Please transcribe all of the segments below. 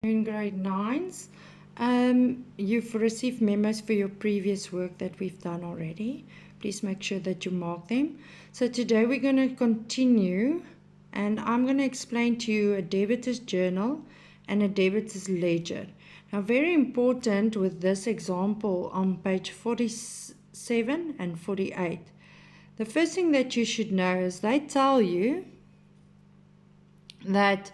In grade 9s, you've received memos for your previous work that we've done already. Please make sure that you mark them. So today we're going to continue, and I'm going to explain to you a debtor's journal and a debtor's ledger. Now, very important with this example on page 47 and 48. The first thing that you should know is they tell you that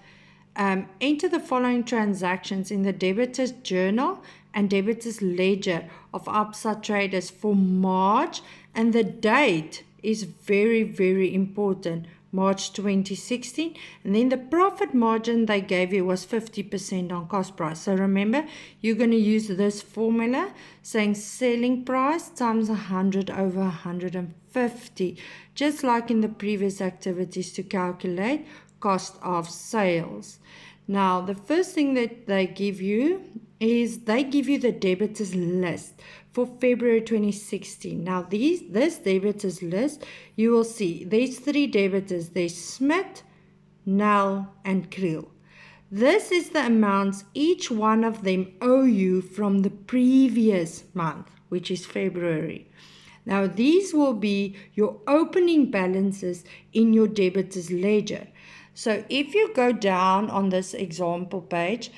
enter the following transactions in the debtor's journal and debtor's ledger of Absa traders for March, and the date is very, very important, March 2016. And then the profit margin they gave you was 50% on cost price. So remember, you're going to use this formula saying selling price times 100 over 150, just like in the previous activities, to calculate cost of sales. Now, the first thing that they give you is they give you the debtors list for February 2016. Now, this debtors list, you will see there's 3 debtors. There's Smith, Nell, and Creel. This is the amounts each one of them owe you from the previous month, which is February. Now, these will be your opening balances in your debtors ledger. So if you go down on this example page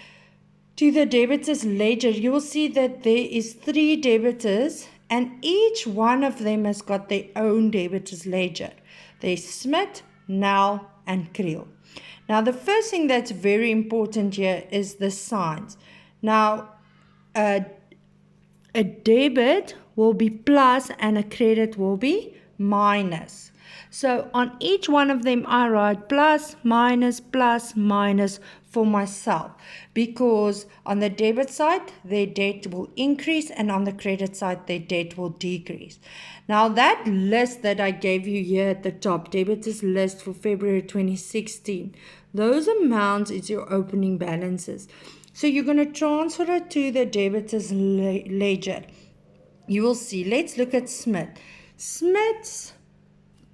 to the debtors ledger, you will see that there is 3 debtors and each one of them has got their own debtors ledger. There's Smith, Nell, and Creel. Now, the first thing that's very important here is the signs. Now, a debit will be plus and a credit will be minus. So on each one of them, I write plus, minus for myself, because on the debit side, their debt will increase, and on the credit side, their debt will decrease. Now, that list that I gave you here at the top, debtors list for February 2016, those amounts is your opening balances. So you're going to transfer it to the debtors ledger. You will see, let's look at Smith. Smith's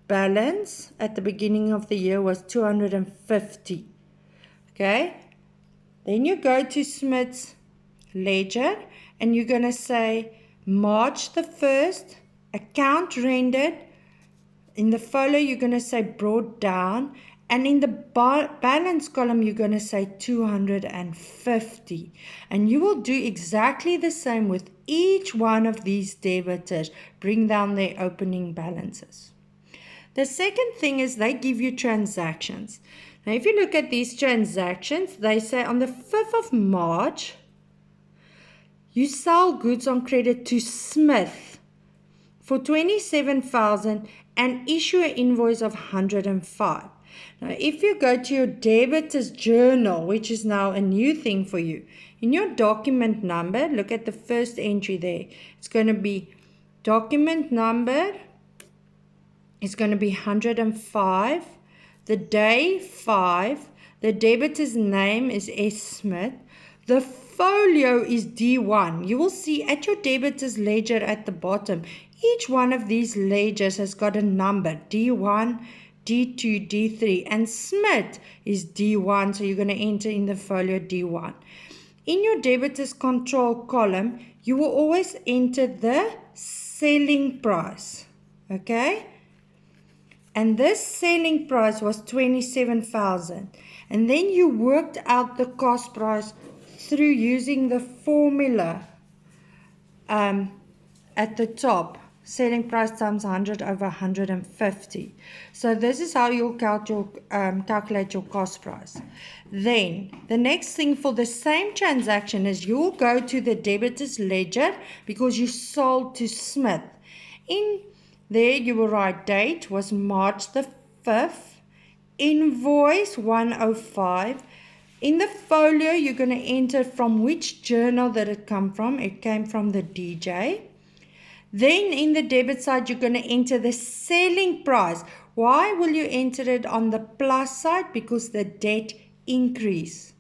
balance at the beginning of the year was 250. Okay, then you go to Smith's ledger and you're going to say March the 1st, account rendered. In the folio, you're going to say brought down, and in the balance column, you're going to say 250. And you will do exactly the same with each one of these debtors. Bring down their opening balances. The second thing is they give you transactions. Now, if you look at these transactions, they say on the 5th of March, you sell goods on credit to Smith for 27,000 and issue an invoice of 105. Now, if you go to your debtors journal, which is now a new thing for you, in your document number, look at the first entry there. It's going to be document number. It's going to be 105, the day 5, the debtor's name is S. Smith, the folio is D1. You will see at your debtor's ledger at the bottom, each one of these ledgers has got a number, D1, D2, D3, and Smith is D1, so you're going to enter in the folio D1. In your debtor's control column, you will always enter the selling price, okay? And this selling price was 27,000. And then you worked out the cost price through using the formula at the top. Selling price times 100 over 150. So this is how you'll calculate your cost price. Then the next thing for the same transaction is you'll go to the debtor's ledger because you sold to Smith. In there you will write date was March the 5th, invoice 105. In the folio you're going to enter from which journal did it come from. It came from the DJ. Then in the debit side you're going to enter the selling price. Why will you enter it on the plus side? Because the debt increase.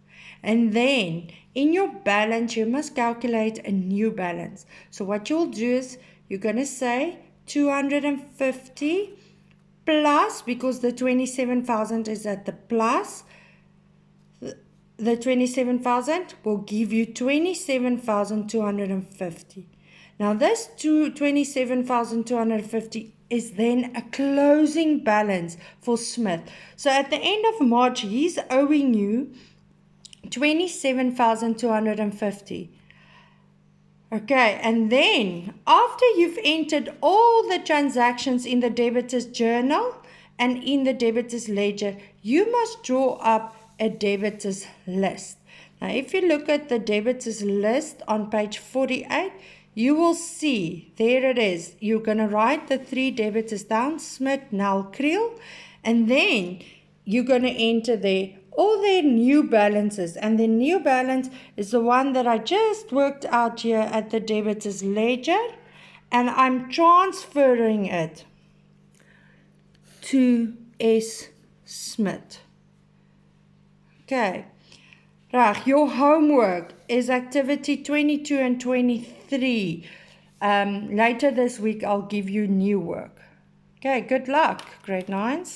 And then in your balance you must calculate a new balance. So what you'll do is you're going to say 250 plus, because the 27,000 is at the plus, the 27,000 will give you 27,250. Now this 27,250 is then a closing balance for Smith. So at the end of March, he's owing you 27,250. Okay, and then after you've entered all the transactions in the debitors journal and in the debitors ledger, you must draw up a debitors list. Now, if you look at the debitors list on page 48, you will see, there it is. You're going to write the 3 debitors down, Smith, Nel, Creel, and then you're going to enter there all their new balances, and the new balance is the one that I just worked out here at the debitors ledger, and I'm transferring it to S. Smith. Okay, right, your homework is activity 22 and 23. Later this week I'll give you new work. Okay, good luck, grade 9s.